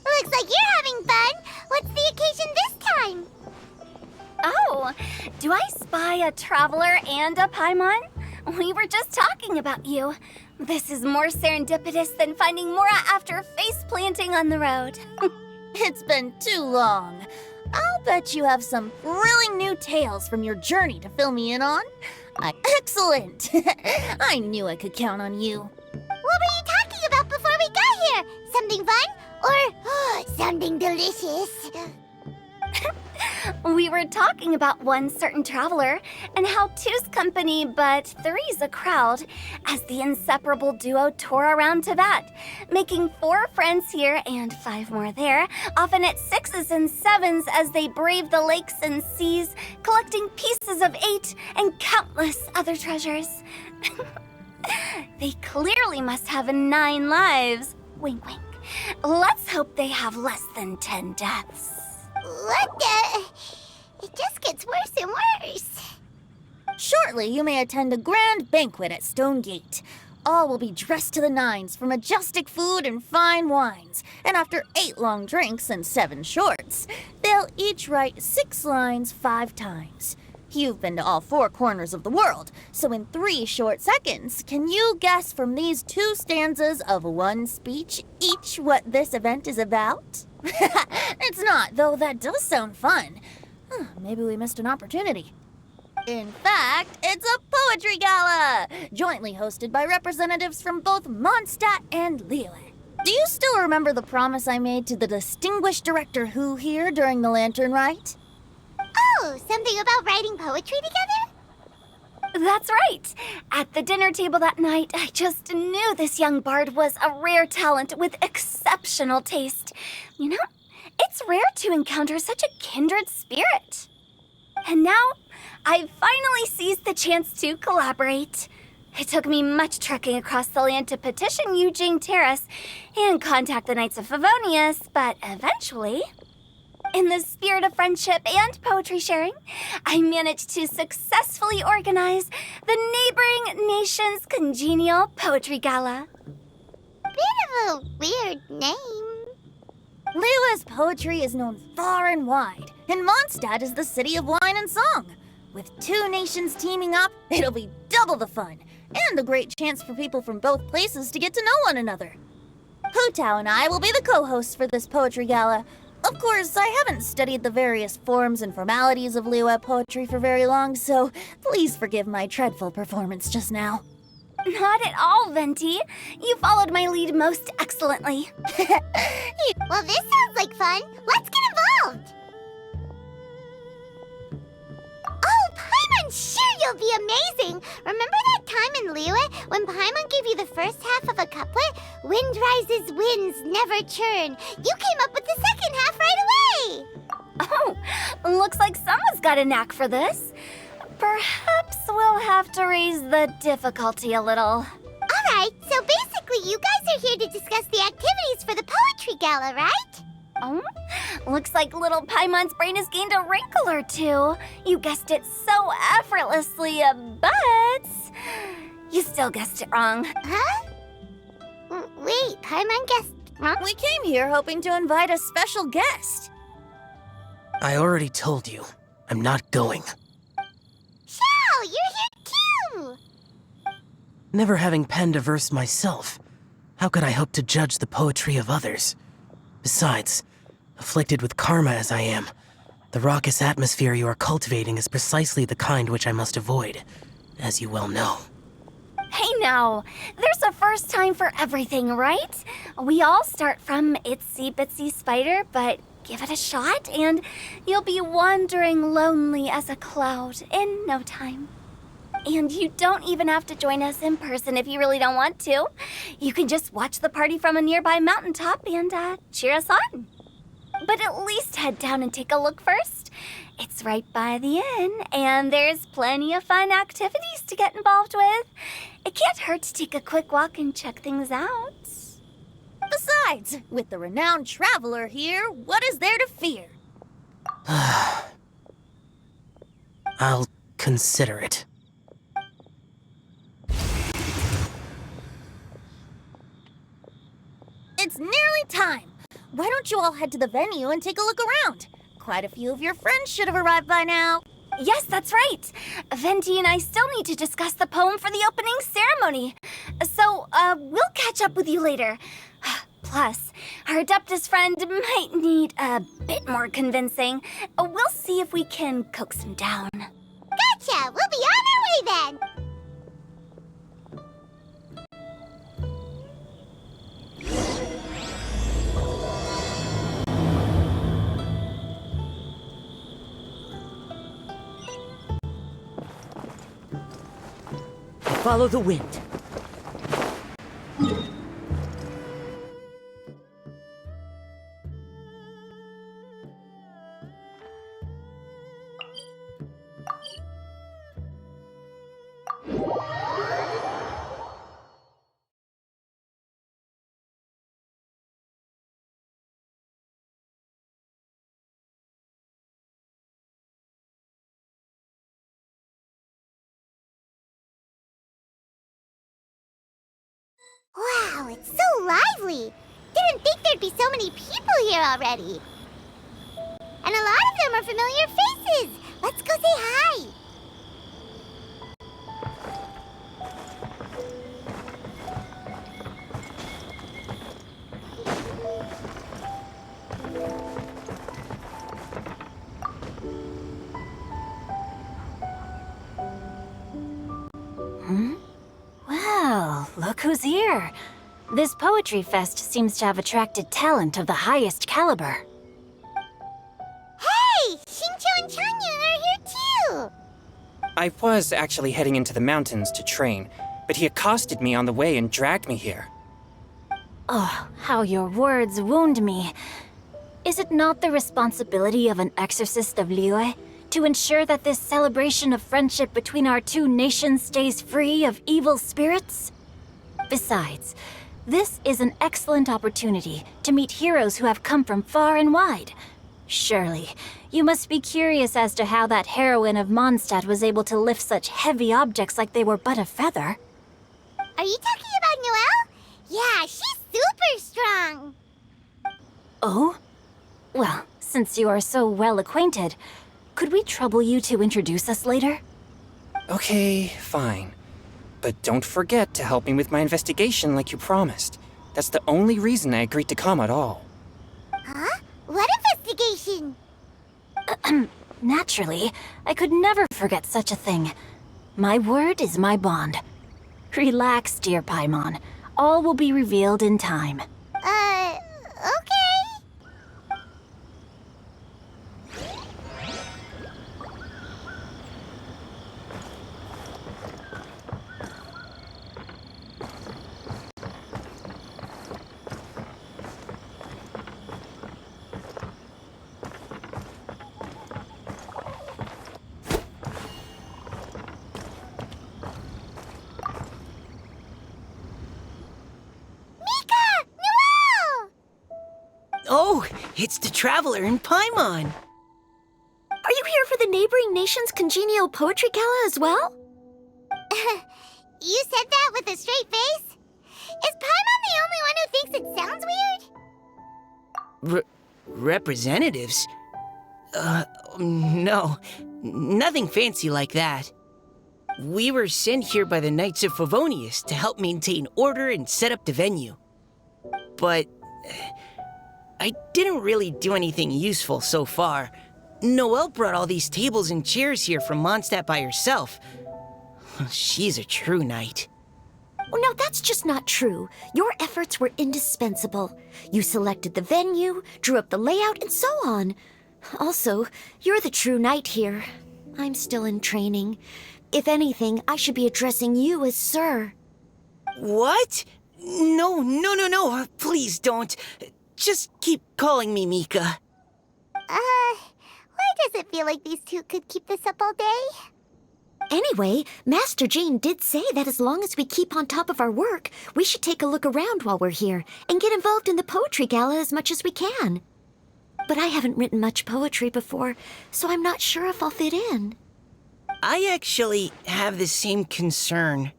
Looks like you're having fun. What's the occasion this time? Oh, do I spy a traveler and a Paimon? We were just talking about you. This is more serendipitous than finding Mora after face planting on the road. It's been too long. I'll bet you have some thrilling new tales from your journey to fill me in on. Excellent! I knew I could count on you. What were you talking about before we got here? Something fun? Or something delicious? We were talking about one certain traveler and how two's company but three's a crowd as the inseparable duo tour around Tibet, making 4 friends here and 5 more there, often at 6s and 7s as they brave the lakes and seas, collecting pieces of 8 and countless other treasures. They clearly must have 9 lives. Wink, wink. Let's hope they have less than 10 deaths. What the? It just gets worse and worse. Shortly, you may attend a grand banquet at Stone Gate. All will be dressed to the nines for majestic food and fine wines. And after 8 long drinks and 7 shorts, they'll each write 6 lines 5 times. You've been to all 4 corners of the world, so in 3 short seconds, can you guess from these 2 stanzas of 1 speech each what this event is about? It's not, though that does sound fun. Maybe we missed an opportunity. In fact, it's a poetry gala, jointly hosted by representatives from both Mondstadt and Liyue. Do you still remember the promise I made to the distinguished director Hu here during the Lantern Rite? Oh, something about writing poetry together? That's right. At the dinner table that night, I just knew this young bard was a rare talent with exceptional taste. You know, it's rare to encounter such a kindred spirit. And now, I've finally seized the chance to collaborate. It took me much trekking across the land to petition Yujing Terrace and contact the Knights of Favonius, but eventually, in the spirit of friendship and poetry sharing, I managed to successfully organize the neighboring nation's congenial poetry gala. Bit of a weird name. Liyue's poetry is known far and wide, and Mondstadt is the city of wine and song. With 2 nations teaming up, it'll be double the fun, and a great chance for people from both places to get to know one another. Hu Tao and I will be the co-hosts for this poetry gala. Of course, I haven't studied the various forms and formalities of Liyue poetry for very long, so please forgive my dreadful performance just now. Not at all, Venti. You followed my lead most excellently. Well, this sounds like fun. Let's get involved. Oh, Paimon, sure you'll be amazing. Remember that time in Liyue when Paimon gave you the first half of a couplet? Wind rises, winds never churn. You came up with the second half right away. Oh, looks like someone's got a knack for this. Perhaps we'll have to raise the difficulty a little. All right, so basically you guys are here to discuss the activities for the poetry gala, right? Oh, looks like little Paimon's brain has gained a wrinkle or 2. You guessed it so effortlessly, but you still guessed it wrong. Huh? Wait, Paimon guessed wrong? We came here hoping to invite a special guest. I already told you, I'm not going. Xiao, you're here too! Never having penned a verse myself, how could I hope to judge the poetry of others? Besides, afflicted with karma as I am, the raucous atmosphere you are cultivating is precisely the kind which I must avoid, as you well know. Hey now, there's a first time for everything, right? We all start from itsy bitsy spider, but give it a shot and you'll be wandering lonely as a cloud in no time. And you don't even have to join us in person if you really don't want to. You can just watch the party from a nearby mountaintop and cheer us on. But at least head down and take a look first. It's right by the inn, and there's plenty of fun activities to get involved with. It can't hurt to take a quick walk and check things out. Besides, with the renowned traveler here, what is there to fear? I'll consider it. It's nearly time. why don't you all head to the venue and take a look around? Quite a few of your friends should have arrived by now. Yes, that's right. Venti and I still need to discuss the poem for the opening ceremony. So, we'll catch up with you later. Plus, our Adeptus friend might need a bit more convincing. We'll see if we can coax him down. Gotcha! We'll be on our way then! Follow the wind. Wow, it's so lively! Didn't think there'd be so many people here already. And a lot of them are familiar faces! Let's go say hi! Well, look who's here. This poetry fest seems to have attracted talent of the highest caliber. Hey! Xingqiu and Changyun are here too! I was actually heading into the mountains to train, but he accosted me on the way and dragged me here. Oh, how your words wound me. Is it not the responsibility of an exorcist of Liyue to ensure that this celebration of friendship between our two nations stays free of evil spirits? Besides, this is an excellent opportunity to meet heroes who have come from far and wide. Surely, you must be curious as to how that heroine of Mondstadt was able to lift such heavy objects like they were but a feather. Are you talking about Noelle? Yeah, she's super strong! Oh? Well, since you are so well acquainted, could we trouble you to introduce us later? Okay, fine. But don't forget to help me with my investigation like you promised. That's the only reason I agreed to come at all. Huh? What investigation? Naturally, I could never forget such a thing. My word is my bond. Relax, dear Paimon. All will be revealed in time. Okay. Oh, it's the Traveler in Paimon. Are you here for the neighboring nation's congenial poetry gala as well? You said that with a straight face? Is Paimon the only one who thinks it sounds weird? Representatives? No. Nothing fancy like that. We were sent here by the Knights of Favonius to help maintain order and set up the venue. But I didn't really do anything useful so far. Noelle brought all these tables and chairs here from Mondstadt by herself. She's a true knight. Oh, no, that's just not true. Your efforts were indispensable. You selected the venue, drew up the layout, and so on. Also, you're the true knight here. I'm still in training. If anything, I should be addressing you as Sir. What? No. Please don't. Just keep calling me Mika. Why does it feel like these two could keep this up all day? Anyway, Master Jean did say that as long as we keep on top of our work, we should take a look around while we're here and get involved in the poetry gala as much as we can. But I haven't written much poetry before, so I'm not sure if I'll fit in. I actually have the same concern.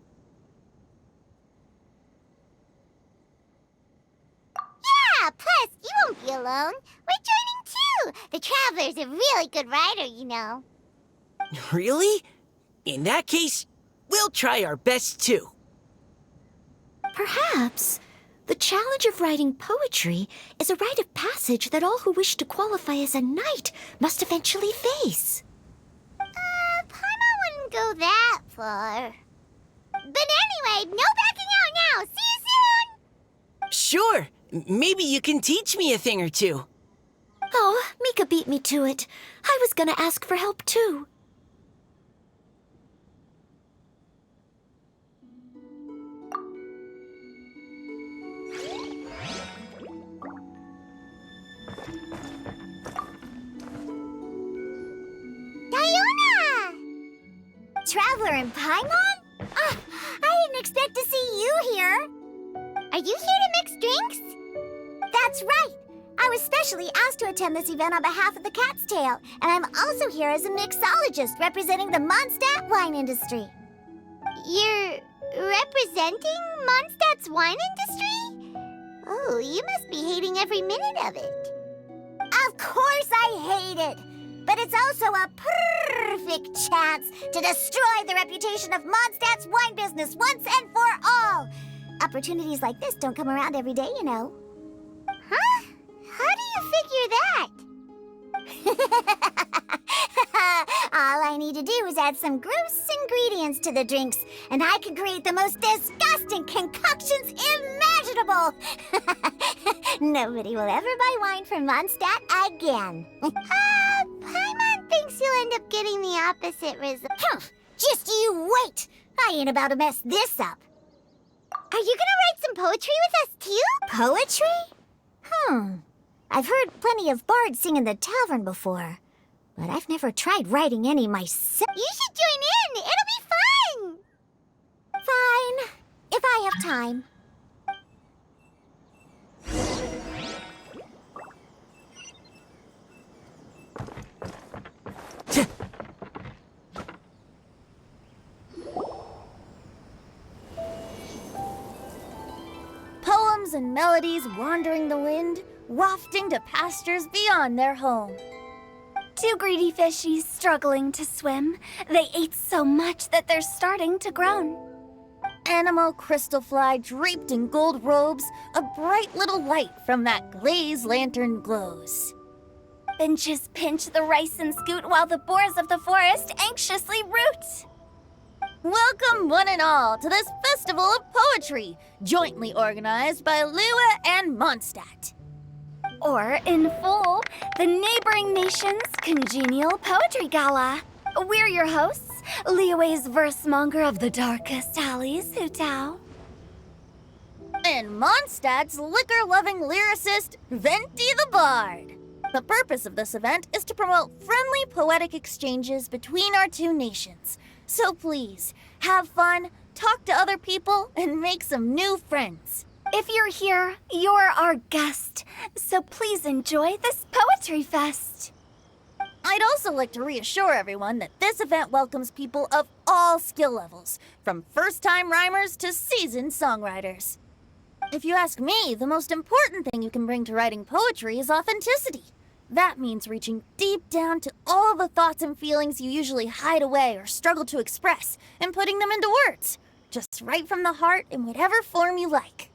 Yeah, plus, you You won't be alone. We're joining too. The Traveler's a really good rider, you know. Really? In that case, we'll try our best too. Perhaps the challenge of writing poetry is a rite of passage that all who wish to qualify as a knight must eventually face. Paimon wouldn't go that far. But anyway, no backing out now. See you soon! Sure, maybe you can teach me a thing or two. Oh, Mika beat me to it. I was gonna ask for help too. Diona! Traveler and Paimon? I didn't expect to see you here. Are you here to mix drinks? That's right. I was specially asked to attend this event on behalf of the Cat's Tail, and I'm also here as a mixologist representing the Mondstadt wine industry. You're representing Mondstadt's wine industry? Oh, you must be hating every minute of it. Of course I hate it! But it's also a perfect chance to destroy the reputation of Mondstadt's wine business once and for all! Opportunities like this don't come around every day, you know. Huh? How do you figure that? All I need to do is add some gross ingredients to the drinks, and I can create the most disgusting concoctions imaginable! Nobody will ever buy wine from Mondstadt again. Paimon thinks you'll end up getting the opposite result. Just you wait! I ain't about to mess this up. Are you gonna write some poetry with us too? Poetry? I've heard plenty of bards sing in the tavern before, but I've never tried writing any myself. You should join in! It'll be fun! Fine, if I have time. Poems and melodies wandering the wind, wafting to pastures beyond their home. Two greedy fishies struggling to swim. They ate so much that they're starting to groan. Animal crystal fly draped in gold robes, a bright little light from that glazed lantern glows. Benches pinch the rice and scoot while the boars of the forest anxiously root. Welcome one and all to this festival of poetry, jointly organized by Liyue and Mondstadt. Or, in full, the neighboring nation's congenial poetry gala. We're your hosts, Liyue's verse-monger of the darkest alleys, Hutao. And Mondstadt's liquor-loving lyricist, Venti the Bard. The purpose of this event is to promote friendly poetic exchanges between our two nations. So please, have fun, talk to other people, and make some new friends. If you're here, you're our guest, so please enjoy this poetry fest. I'd also like to reassure everyone that this event welcomes people of all skill levels, from first-time rhymers to seasoned songwriters. If you ask me, the most important thing you can bring to writing poetry is authenticity. That means reaching deep down to all the thoughts and feelings you usually hide away or struggle to express, and putting them into words. Just right from the heart in whatever form you like.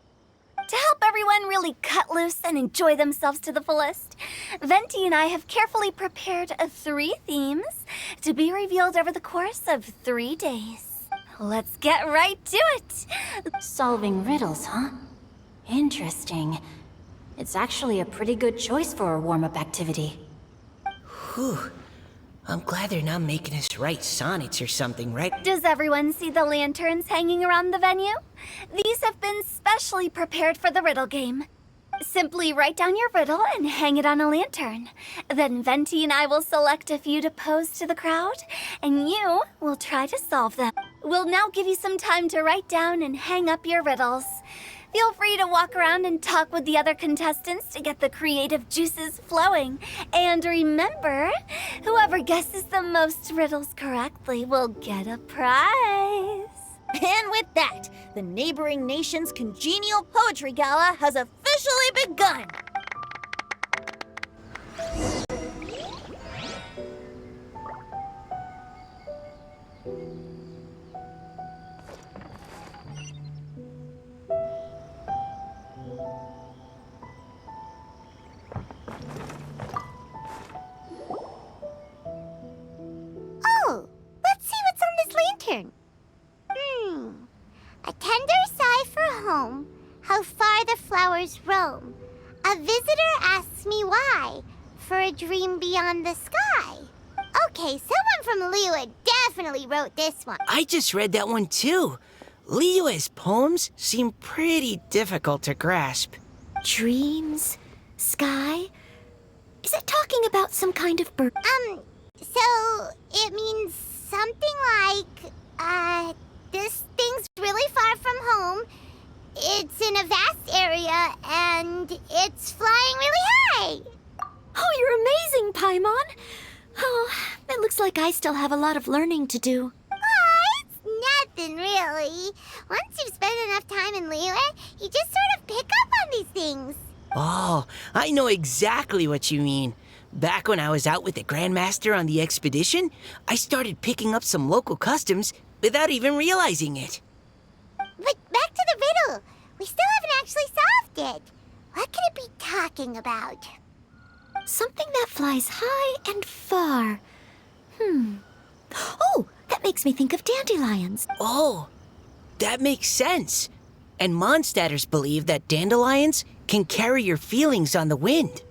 To help everyone really cut loose and enjoy themselves to the fullest, Venti and I have carefully prepared 3 themes to be revealed over the course of 3 days. Let's get right to it! Solving riddles, huh? Interesting. It's actually a pretty good choice for a warm-up activity. Whew. I'm glad they're not making us write sonnets or something, right? Does everyone see the lanterns hanging around the venue? These have been specially prepared for the riddle game. Simply write down your riddle and hang it on a lantern. Then Venti and I will select a few to pose to the crowd, and you will try to solve them. We'll now give you some time to write down and hang up your riddles. Feel free to walk around and talk with the other contestants to get the creative juices flowing. And remember, whoever guesses the most riddles correctly will get a prize. And with that, the neighboring nation's congenial poetry gala has officially begun. ask me why. For a dream beyond the sky. Okay, someone from Liyue definitely wrote this one. I just read that one too. Liyue's poems seem pretty difficult to grasp. Dreams? Sky? Is it talking about some kind of bird? So it means something like, this thing's really far from home. It's in a vast area, and it's flying really high. Oh, you're amazing, Paimon! Oh, it looks like I still have a lot of learning to do. Oh, it's nothing really. Once you've spent enough time in Liyue, you just sort of pick up on these things. Oh, I know exactly what you mean. Back when I was out with the Grandmaster on the expedition, I started picking up some local customs without even realizing it. But back to the riddle. We still haven't actually solved it. What could it be talking about? Something that flies high and far. Oh, that makes me think of dandelions. Oh, that makes sense. And Mondstadters believe that dandelions can carry your feelings on the wind.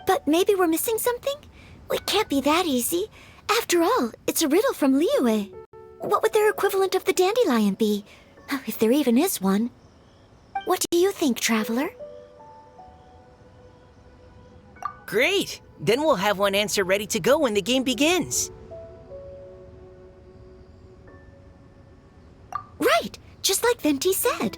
But maybe we're missing something? It can't be that easy. After all, it's a riddle from Liyue. What would their equivalent of the dandelion be? If there even is one. What do you think, Traveler? Great! Then we'll have one answer ready to go when the game begins. Right, just like Venti said.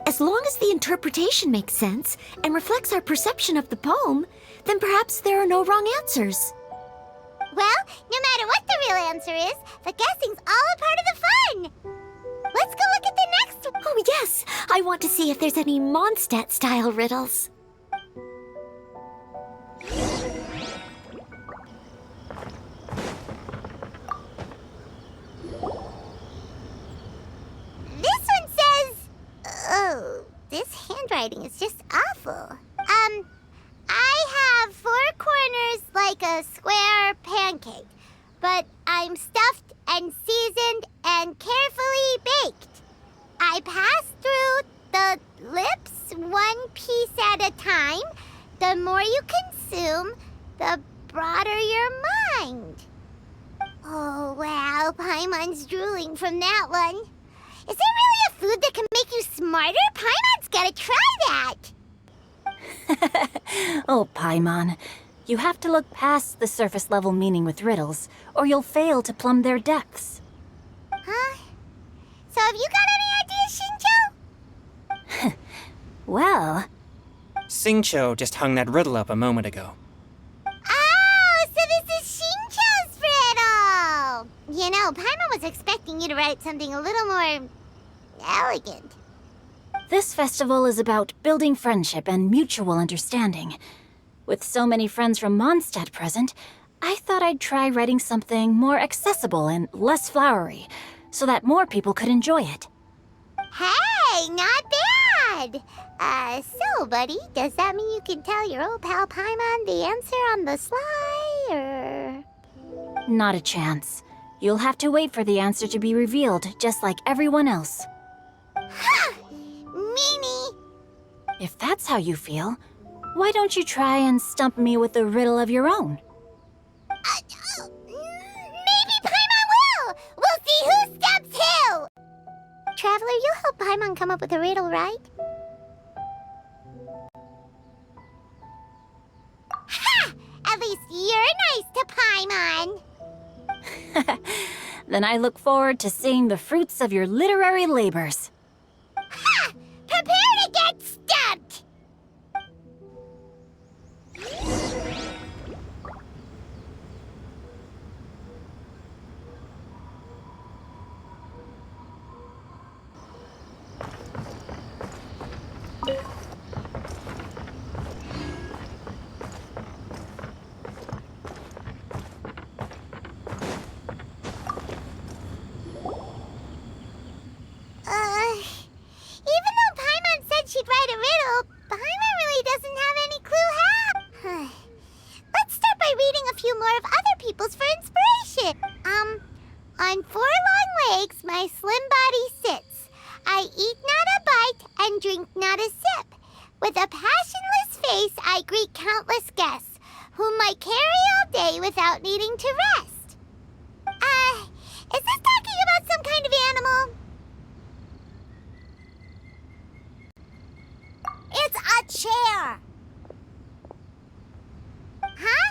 As long as the interpretation makes sense and reflects our perception of the poem, then perhaps there are no wrong answers. Well, no matter what the real answer is, the guessing's all a part of the fun. Let's go look at the next one. Oh yes, I want to see if there's any Mondstadt-style riddles. This one says... Oh, this handwriting is just awful. I have 4 corners like a square pancake, but I'm stuffed and seasoned and carefully baked. I pass through the lips 1 piece at a time. The more you consume, the broader your mind. Oh, wow, Paimon's drooling from that one. Is there really a food that can make you smarter? Paimon's gotta try that. Oh, Paimon. You have to look past the surface level meaning with riddles, or you'll fail to plumb their depths. Huh? So have you got any ideas, Shinjo? Well, Xingqiu just hung that riddle up a moment ago. Oh, so this is Shinjo's riddle! You know, Paimon was expecting you to write something a little more... elegant. this festival is about building friendship and mutual understanding. With so many friends from Mondstadt present, I thought I'd try writing something more accessible and less flowery, so that more people could enjoy it. Hey, not bad! So, buddy, does that mean you can tell your old pal Paimon the answer on the sly, or...? Not a chance. You'll have to wait for the answer to be revealed, just like everyone else. Ha! Meanie! If that's how you feel, why don't you try and stump me with a riddle of your own? Maybe Paimon will! We'll see who stumps who! Traveler, you'll help Paimon come up with a riddle, right? Ha! At least you're nice to Paimon! Then I look forward to seeing the fruits of your literary labors. Ha! Prepare to get stumped! Even though Paimon said she'd write a riddle, Paimon really doesn't have any clue how. Let's start by reading a few more of other people's for inspiration. On 4 long legs, my slim body sits. I eat not a bite and drink not a sip. With a passionless case, I greet countless guests, whom I carry all day without needing to rest. Is this talking about some kind of animal? It's a chair! Huh?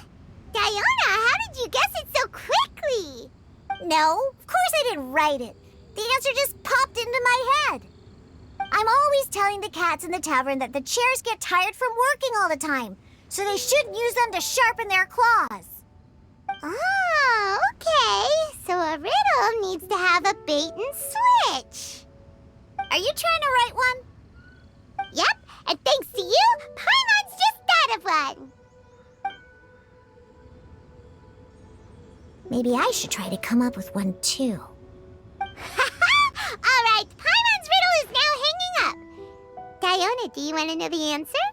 Diona, how did you guess it so quickly? No, of course I didn't write it. The answer just popped into my head. I'm always telling the cats in the tavern that the chairs get tired from working all the time, so they shouldn't use them to sharpen their claws. Oh, okay. So a riddle needs to have a bait and switch. Are you trying to write one? Yep, and thanks to you, Paimon's just thought of one. Maybe I should try to come up with one too. All right, Paimon's riddle is now hanging up. Diona, do you want to know the answer?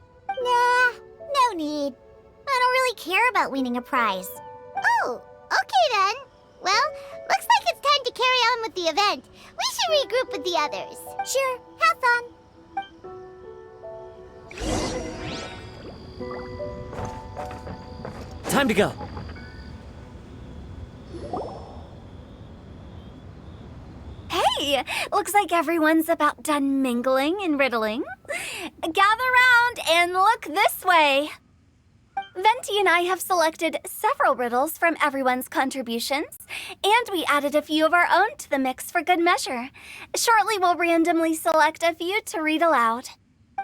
Nah, no need. I don't really care about winning a prize. Oh, okay then. Well, looks like it's time to carry on with the event. We should regroup with the others. Sure, have fun. Time to go. Hey, looks like everyone's about done mingling and riddling. Gather round and look this way. Venti and I have selected several riddles from everyone's contributions, and we added a few of our own to the mix for good measure. Shortly, we'll randomly select a few to read aloud.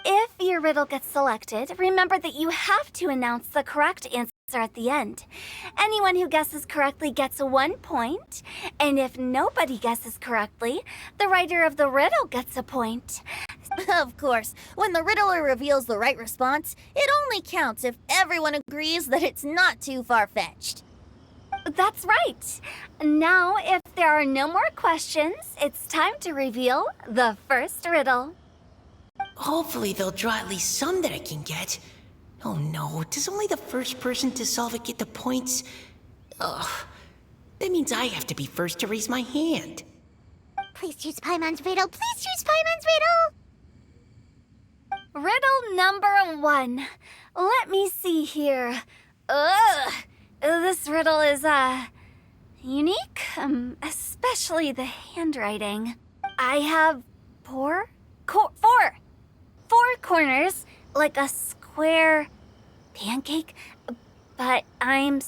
If your riddle gets selected, remember that you have to announce the correct answer at the end. Anyone who guesses correctly gets 1 point, and if nobody guesses correctly, the writer of the riddle gets a point. Of course, when the riddler reveals the right response, it only counts if everyone agrees that it's not too far-fetched. That's right. Now, if there are no more questions, it's time to reveal the first riddle. Hopefully they'll draw at least some that I can get. Oh no, does only the first person to solve it get the points? Ugh, that means I have to be first to raise my hand. Please choose Paimon's riddle. Please choose Paimon's riddle. Riddle number 1. Let me see here. Ugh, this riddle is, unique, especially the handwriting. I have four corners, like a square pancake, but I'm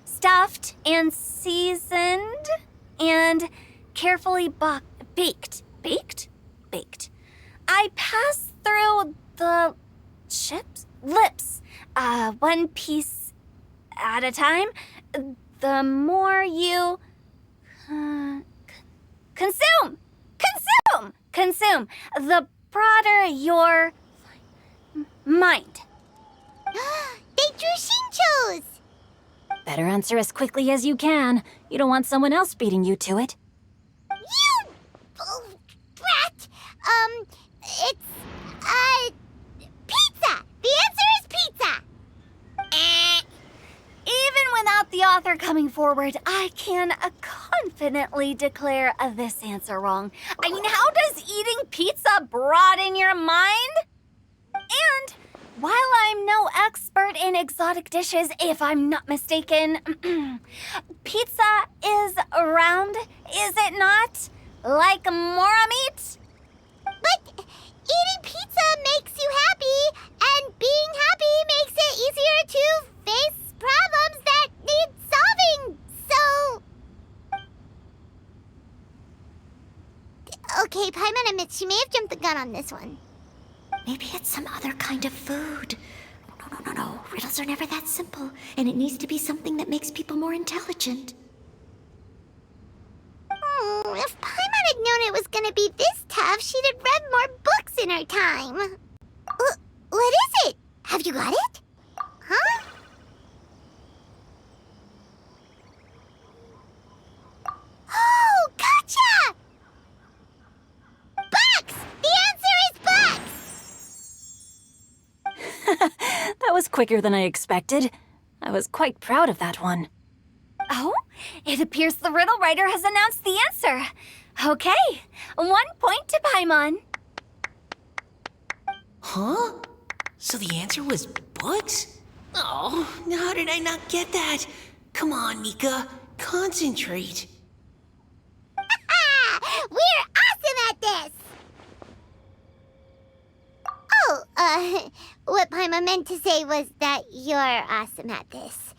stuffed and seasoned and carefully baked. Baked. I pass through the lips, one piece at a time. The more you consume, the broader your mind. They drew Shinchos! Better answer as quickly as you can. You don't want someone else beating you to it. You... oh, brat! It's... pizza! The answer is pizza! Even without the author coming forward, I can confidently declare this answer wrong. I mean, how does eating pizza broaden your mind? And while I'm no expert in exotic dishes, if I'm not mistaken, pizza is round, is it not? Like mora meat? But eating pizza makes you happy, and being happy makes it easier to face problems that need solving, so... Okay, Paimon admits she may have jumped the gun on this one. Maybe it's some other kind of food. No. Riddles are never that simple, and it needs to be something that makes people more intelligent. If Paimon had known it was gonna be this tough, she'd have read more books in her time. What is it? Have you got it? Huh? Oh, gotcha! Bucks! The answer is bucks! That was quicker than I expected. I was quite proud of that one. Oh, it appears the riddle writer has announced the answer. Okay, 1 point to Paimon. Huh? So the answer was books? Oh, how did I not get that? Come on, Mika. Concentrate. We're awesome at this! Oh, what Paima meant to say was that you're awesome at this.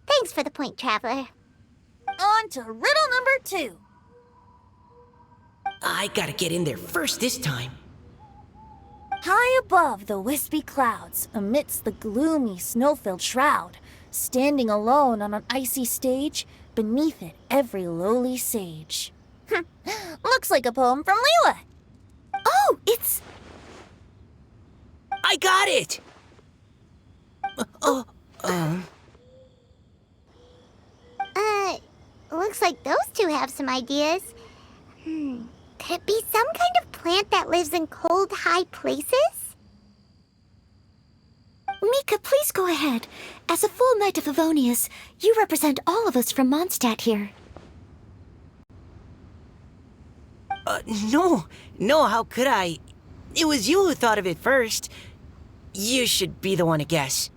Thanks for the point, Traveler. On to riddle number 2. I gotta get in there first this time. High above the wispy clouds, amidst the gloomy snow-filled shroud, standing alone on an icy stage, beneath it every lowly sage. Looks like a poem from Leela. Oh, it's... I got it! Looks like those two have some ideas. Could it be some kind of plant that lives in cold, high places? Mika, please go ahead. As a full Knight of Favonius, you represent all of us from Mondstadt here. No, how could I? It was you who thought of it first. You should be the one to guess.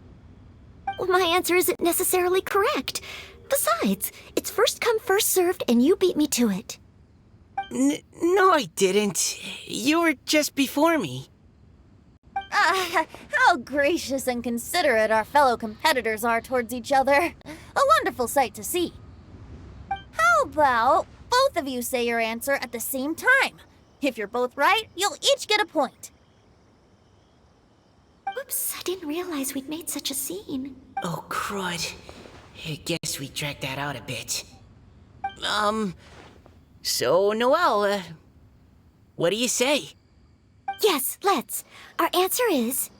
Well, my answer isn't necessarily correct. Besides, it's first come, first served, and you beat me to it. No, I didn't. You were just before me. How gracious and considerate our fellow competitors are towards each other. A wonderful sight to see. How about both of you say your answer at the same time? If you're both right, you'll each get a point. Oops, I didn't realize we'd made such a scene. Oh, crud. I guess we dragged that out a bit. So, Noelle, what do you say? Yes, let's. Our answer is...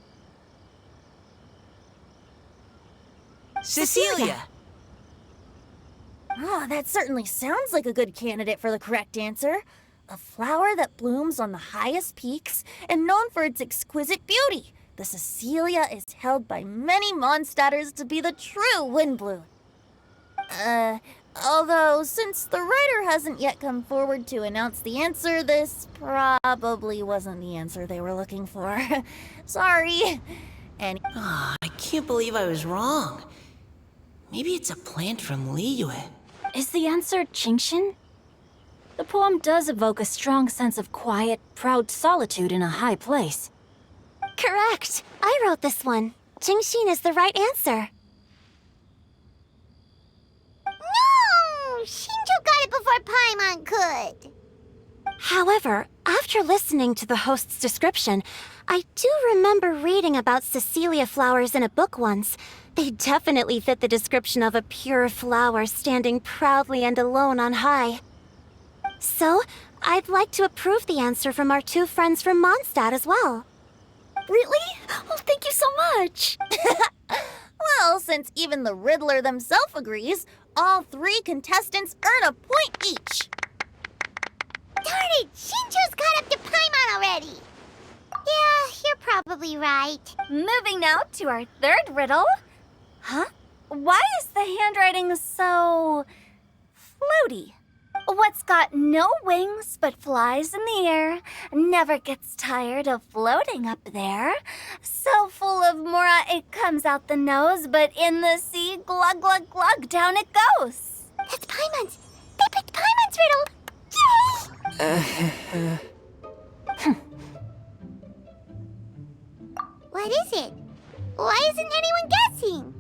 Cecilia! Oh, that certainly sounds like a good candidate for the correct answer. A flower that blooms on the highest peaks and known for its exquisite beauty. The Cecilia is held by many Mondstadters to be the true windbloom. Although, since the writer hasn't yet come forward to announce the answer, this probably wasn't the answer they were looking for. Sorry. And I can't believe I was wrong. Maybe it's a plant from Liyue. Is the answer Genshin? The poem does evoke a strong sense of quiet, proud solitude in a high place. Correct. I wrote this one. Genshin is the right answer. No! Shinjo got it before Paimon could. However, after listening to the host's description, I do remember reading about Cecilia flowers in a book once. They definitely fit the description of a pure flower standing proudly and alone on high. So, I'd like to approve the answer from our two friends from Mondstadt as well. Really? Oh, thank you so much. well, since even the Riddler themselves agrees, all 3 contestants earn a point each. Darn it! Shinjo's caught up to Paimon already! Yeah, you're probably right. Moving now to our third riddle. Huh? Why is the handwriting so... floaty? What's got no wings but flies in the air, never gets tired of floating up there. So full of mora it comes out the nose, but in the sea, glug glug glug, down it goes. That's Paimon's! They picked Paimon's riddle! Yay! What is it? Why isn't anyone guessing?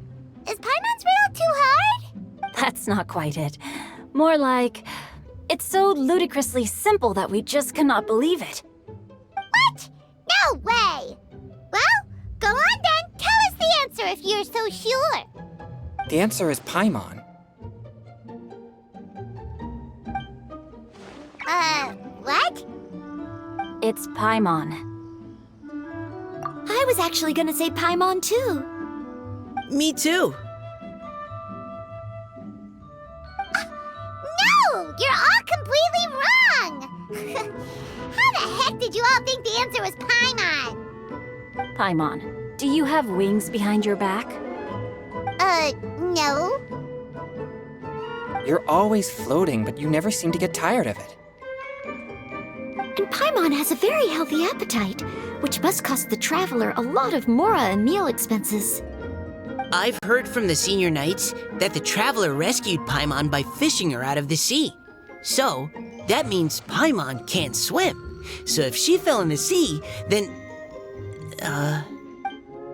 Is Paimon's riddle too hard? That's not quite it. More like... it's so ludicrously simple that we just cannot believe it. What? No way! Well, go on then. Tell us the answer if you're so sure. The answer is Paimon. What? It's Paimon. I was actually gonna say Paimon too. Me too. No! You're all completely wrong! How the heck did you all think the answer was Paimon? Paimon, do you have wings behind your back? No. You're always floating, but you never seem to get tired of it. And Paimon has a very healthy appetite. which must cost the traveler a lot of mora and meal expenses. I've heard from the senior knights that the traveler rescued Paimon by fishing her out of the sea. So, that means Paimon can't swim. So if she fell in the sea, then...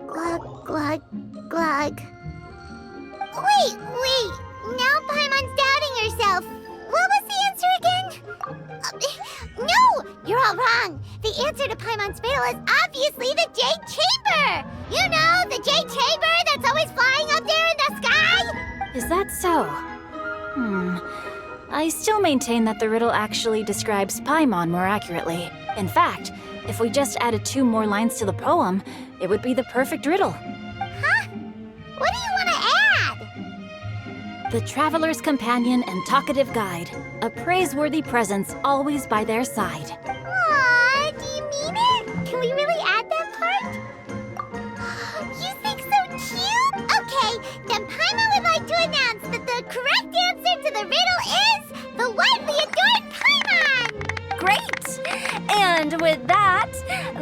Glug, glug, glug. Wait! Now Paimon's doubting herself. What was the answer again? No! You're all wrong. The answer to Paimon's riddle is obviously the Jade Chamber! You know, the Jade Chamber that's always flying up there in the sky? Is that so? I still maintain that the riddle actually describes Paimon more accurately. In fact, if we just added 2 more lines to the poem, it would be the perfect riddle. Huh? What do you want to add? The traveler's companion and talkative guide, a praiseworthy presence always by their side. Aw, do you mean it? Can we really add that part? You think so cute? Okay, then Paimon would like to announce that the correct answer to the riddle is the widely adored Paimon! Great! And with that,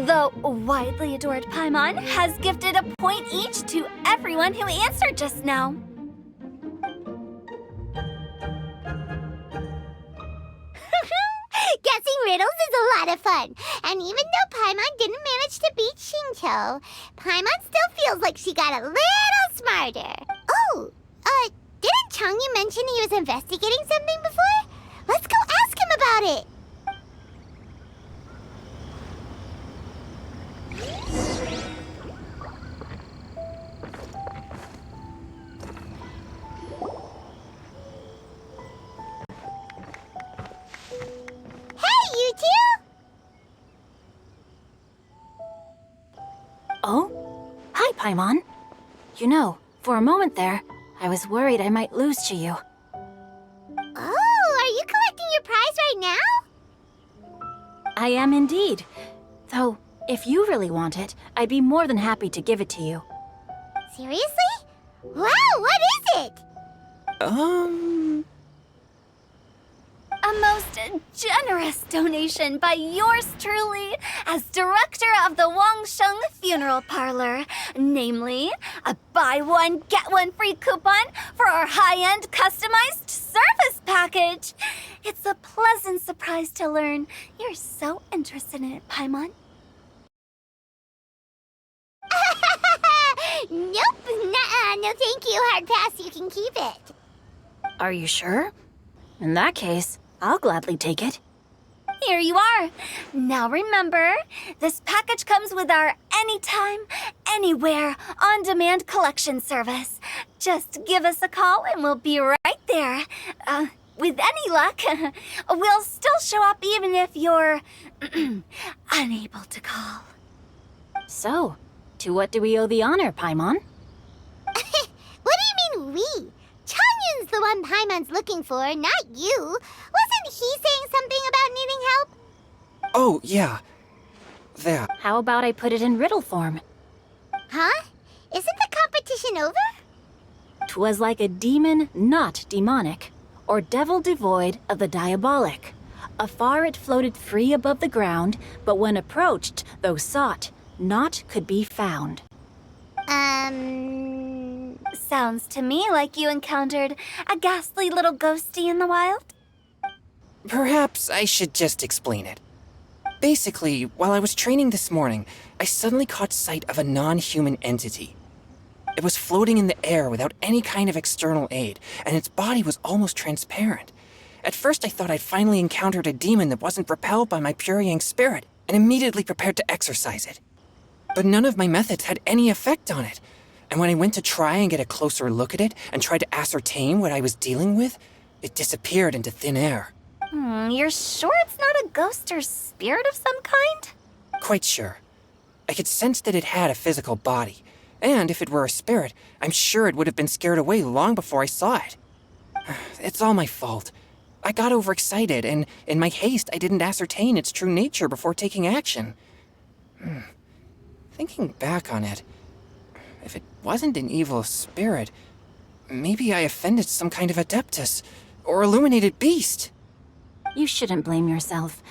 the widely adored Paimon has gifted a point each to everyone who answered just now. Guessing riddles is a lot of fun. And even though Paimon didn't manage to beat Shinto, Paimon still feels like she got a little smarter. Oh, didn't Changyu mention he was investigating something before? Let's go ask him about it. Hey, you two! Oh? Hi, Paimon. You know, for a moment there, I was worried I might lose to you. Oh, are you collecting your prize right now? I am indeed. Though, if you really want it, I'd be more than happy to give it to you. Seriously? Wow, what is it? A most generous donation by yours truly as director of the Wangsheng Funeral Parlor. Namely, a buy one, get one free coupon for our high-end customized service package. It's a pleasant surprise to learn you're so interested in it, Paimon. Nope, nuh-uh, no thank you, hard pass, you can keep it. Are you sure? In that case, I'll gladly take it. Here you are. Now remember, this package comes with our anytime, anywhere, on-demand collection service. Just give us a call and we'll be right there. With any luck, we'll still show up even if you're unable to call. So, to what do we owe the honor, Paimon? What do you mean we? Changyun's the one Paimon's looking for, not you. Wasn't he saying something about needing help? Oh, yeah. That. How about I put it in riddle form? Huh? Isn't the competition over? 'Twas like a demon not demonic, or devil devoid of the diabolic. Afar it floated free above the ground, but when approached, though sought, naught could be found. Sounds to me like you encountered a ghastly little ghostie in the wild. Perhaps I should just explain it. Basically, while I was training this morning, I suddenly caught sight of a non-human entity. It was floating in the air without any kind of external aid, and its body was almost transparent. At first I thought I'd finally encountered a demon that wasn't repelled by my pure yang spirit, and immediately prepared to exorcise it. But none of my methods had any effect on it, and when I went to try and get a closer look at it and tried to ascertain what I was dealing with, it disappeared into thin air. You're sure it's not a ghost or spirit of some kind? Quite sure. I could sense that it had a physical body, and if it were a spirit, I'm sure it would have been scared away long before I saw it. It's all my fault. I got overexcited, and in my haste, I didn't ascertain its true nature before taking action. Thinking back on it, if it wasn't an evil spirit, maybe I offended some kind of adeptus or illuminated beast. You shouldn't blame yourself.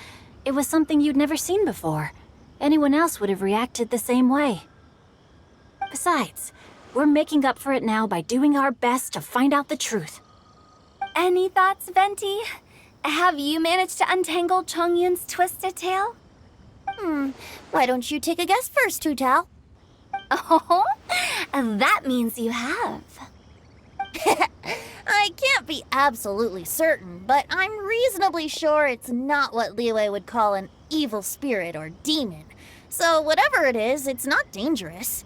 It was something you'd never seen before. Anyone else would have reacted the same way. Besides, we're making up for it now by doing our best to find out the truth. Any thoughts, Venti? Have you managed to untangle Chongyun's twisted tail? Why don't you take a guess first, Tutal? Oh, that means you have. I can't be absolutely certain, but I'm reasonably sure it's not what Liyue would call an evil spirit or demon. So whatever it is, it's not dangerous.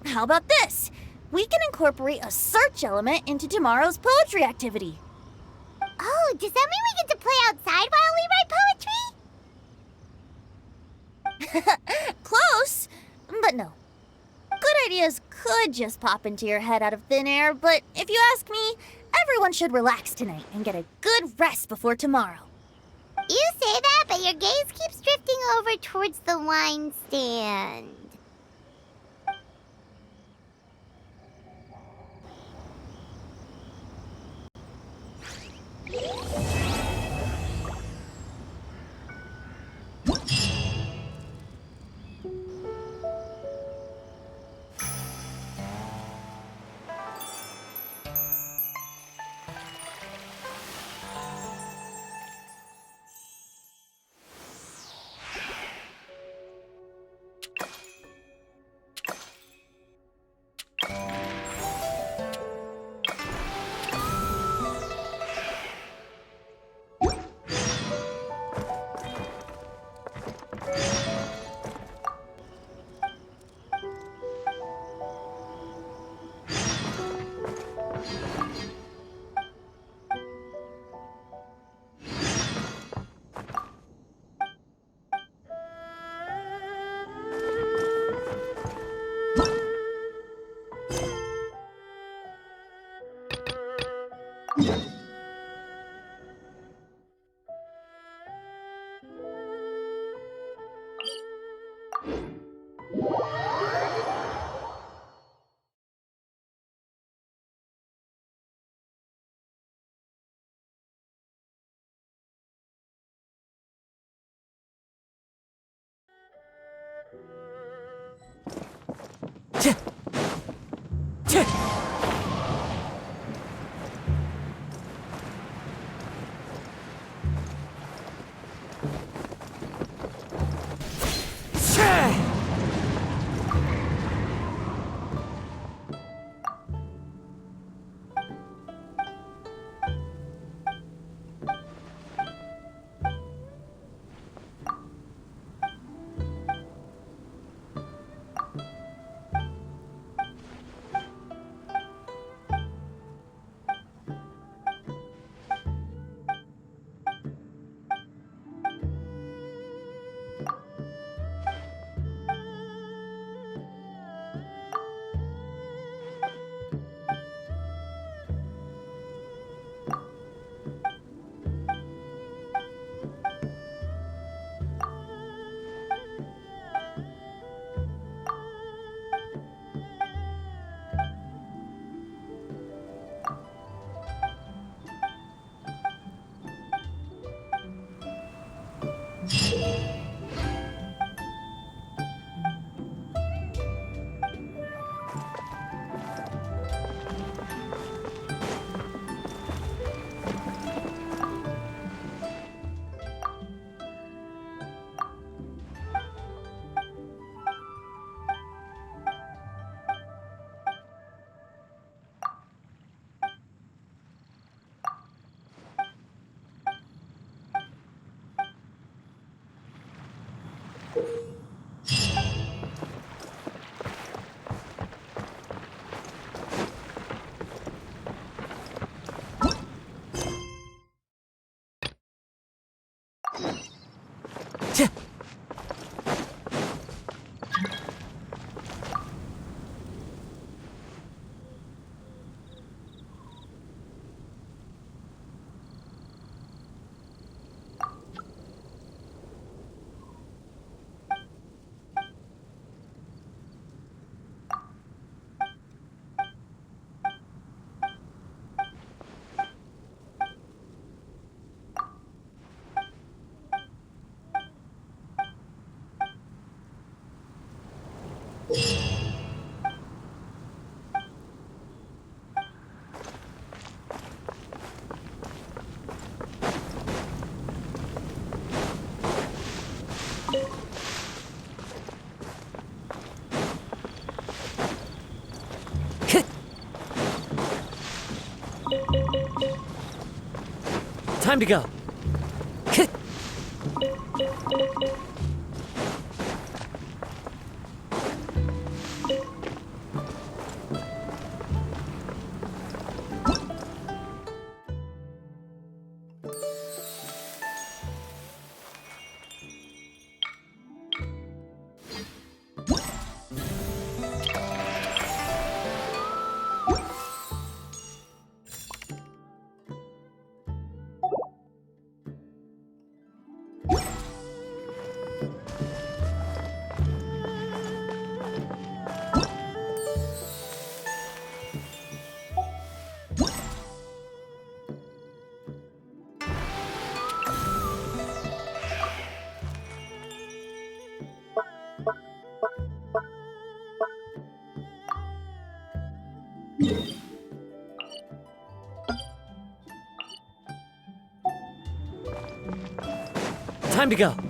How about this? We can incorporate a search element into tomorrow's poetry activity. Oh, does that mean we get to play outside while we write poetry? Close, but no. Good ideas could just pop into your head out of thin air, but if you ask me, everyone should relax tonight and get a good rest before tomorrow. You say that, but your gaze keeps drifting over towards the wine stand. Time to go. Time to go.